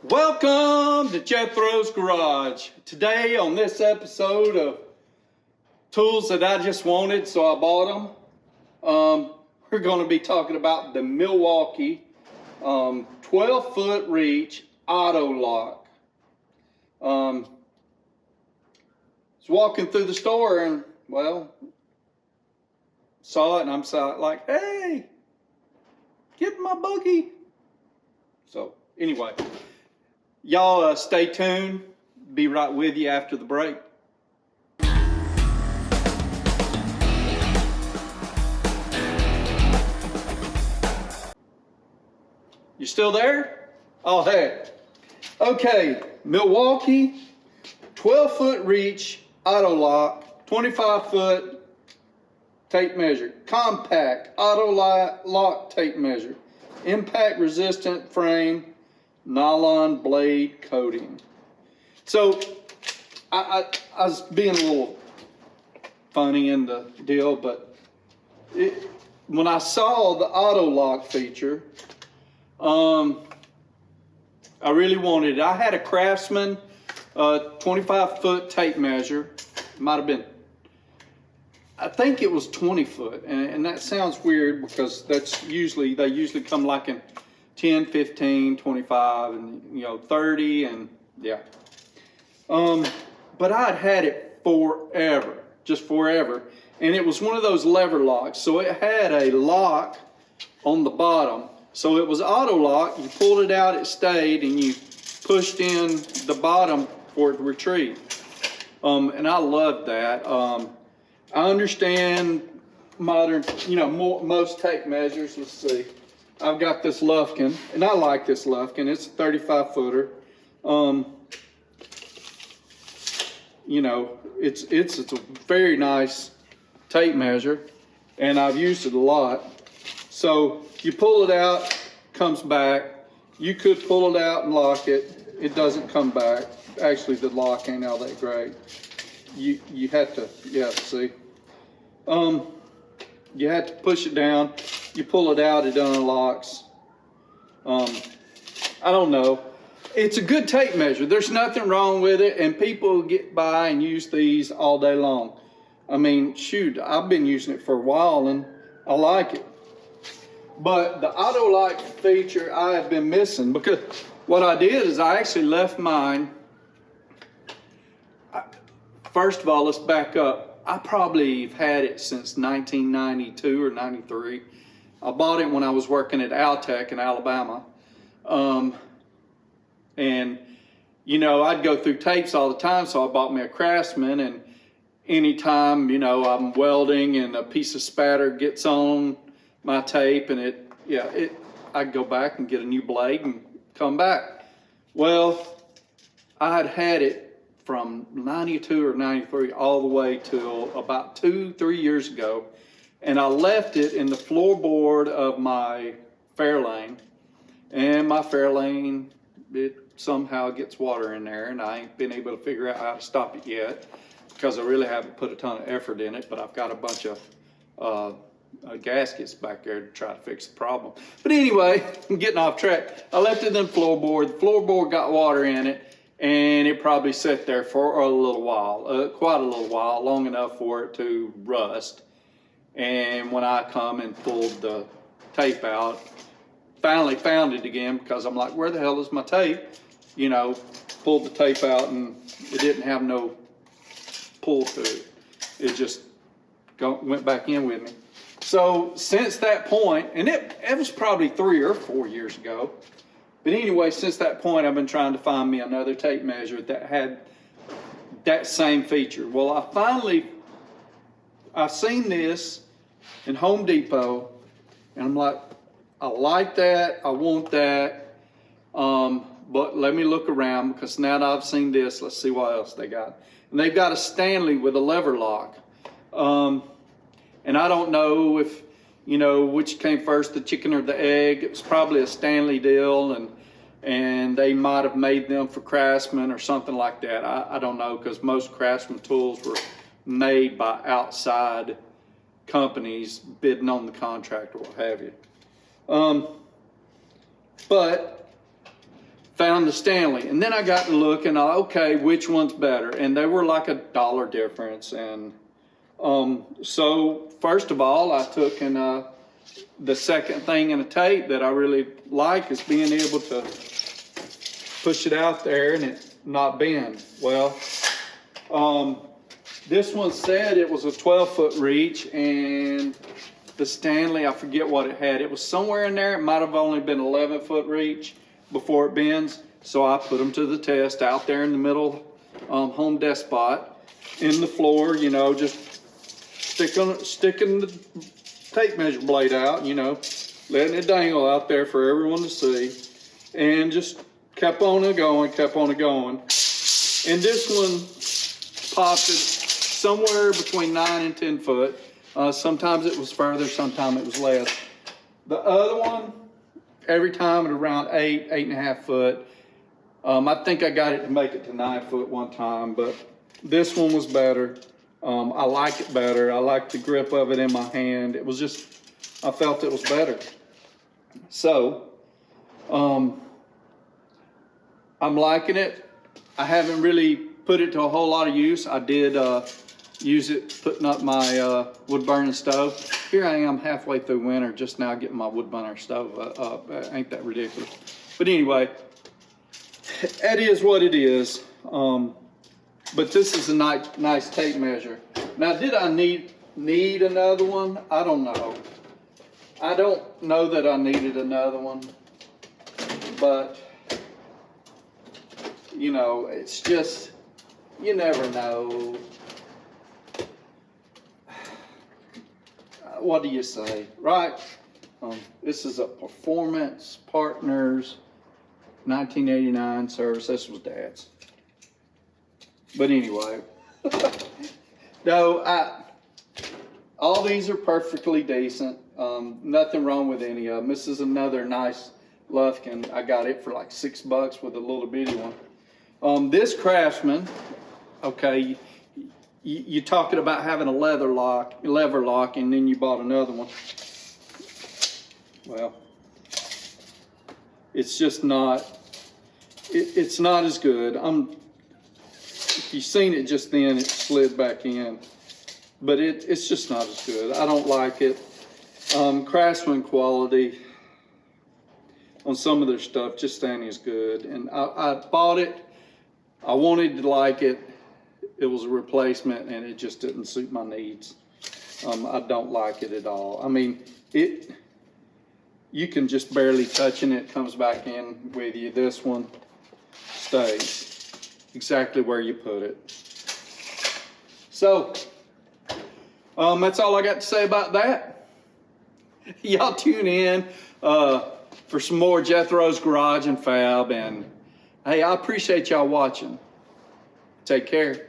Welcome to Jethro's Garage. Today on this episode of tools that I just wanted, so I bought them. We're going to be talking about the Milwaukee 12-foot reach Auto-Lock. Was walking through the store and, well, saw it and I'm like, hey, get my buggy. So anyway, y'all stay tuned. Be right with you after the break. You still there? Oh, hey. Okay, Milwaukee 12-foot reach Auto-Lock 25-foot tape measure. Compact Auto-Lock tape measure. Impact resistant frame. Nylon blade coating. So I was being a little funny in the deal, but when I saw the Auto-Lock feature, I really wanted it. I had a Craftsman 25-foot tape measure. It might have been, I think it was 20 foot, and that sounds weird because they usually come like in 10, 15, 25, and 30, and yeah. But I'd had it forever, just forever. And it was one of those lever locks. So it had a lock on the bottom. So it was auto lock. You pulled it out, it stayed, and you pushed in the bottom for it to retrieve. And I loved that. I understand modern, most tape measures. Let's see. I've got this Lufkin, and I like this Lufkin. It's a 35-footer. It's a very nice tape measure, and I've used it a lot. So you pull it out, comes back. You could pull it out and lock it. It doesn't come back. Actually, the lock ain't all that great. You have to, see. You have to push it down. You pull it out, it unlocks. I don't know. It's a good tape measure. There's nothing wrong with it, and people get by and use these all day long. I mean, shoot, I've been using it for a while and I like it. But the Auto-Lock feature I have been missing, because what I did is I actually left mine. First of all, let's back up. I probably have had it since 1992 or 93. I bought it when I was working at Altech in Alabama. And I'd go through tapes all the time, so I bought me a Craftsman, and anytime, I'm welding and a piece of spatter gets on my tape and I'd go back and get a new blade and come back. Well, I'd had it from 92 or 93 all the way till about 2-3 years ago. And I left it in the floorboard of my Fairlane. And my Fairlane, it somehow gets water in there, and I ain't been able to figure out how to stop it yet because I really haven't put a ton of effort in it, but I've got a bunch of gaskets back there to try to fix the problem. But anyway, I'm getting off track. I left it in the floorboard. The floorboard got water in it, and it probably sat there for a little while, quite a little while, long enough for it to rust. And when I come and pulled the tape out, finally found it again, because I'm like, where the hell is my tape? Pulled the tape out and it didn't have no pull to it. It just went back in with me. So since that point, and it was probably 3 or 4 years ago, but anyway, since that point, I've been trying to find me another tape measure that had that same feature. Well, I seen this in Home Depot, and I'm like, I like that, I want that, but let me look around, because now that I've seen this, let's see what else they got. And they've got a Stanley with a lever lock. And I don't know if, which came first, the chicken or the egg. It was probably a Stanley deal, and they might have made them for Craftsman or something like that. I don't know, because most Craftsman tools were made by outside companies bidding on the contract or what have you. But found the Stanley, and then I got to looking, okay, which one's better? And they were like $1 difference. And so first of all, I took and the second thing in a tape that I really like is being able to push it out there and it not bend. Well, this one said it was a 12-foot reach, and the Stanley, I forget what it had. It was somewhere in there. It might have only been 11-foot reach before it bends. So I put them to the test out there in the middle home desk spot in the floor, you know, just sticking the tape measure blade out, you know, letting it dangle out there for everyone to see, and just kept on it going, kept on it going. And this one popped it somewhere between 9 and 10 foot. Sometimes it was further, sometimes it was less. The other one, every time at around 8.5 foot. I think I got it to make it to 9 foot one time, but this one was better. I like it better. I like the grip of it in my hand. It was just, I felt it was better. So, I'm liking it. I haven't really put it to a whole lot of use. I did use it putting up my wood burning stove. Here I am halfway through winter just now getting my wood burner stove up. Ain't that ridiculous? But anyway, it is what it is. But this is a nice tape measure. Now, did I need another one? I don't know. I don't know that I needed another one, but you know, it's just, you never know. What do you say, right? This is a Performance Partners 1989 service. This was Dad's. But anyway, no, all these are perfectly decent. Nothing wrong with any of them. This is another nice Lufkin. I got it for like $6 with a little bitty one. This Craftsman, okay, you're talking about having a lever lock, and then you bought another one. Well, it's just not, it's not as good. If you've seen it just then, it slid back in, but it's just not as good. I don't like it. Craftsman quality on some of their stuff just ain't as good. And I bought it. I wanted to like it. It was a replacement, and it just didn't suit my needs. I don't like it at all. I mean, you can just barely touch it, it comes back in with you. This one stays exactly where you put it. So, that's all I got to say about that. Y'all tune in for some more Jethro's Garage and Fab, and hey, I appreciate y'all watching. Take care.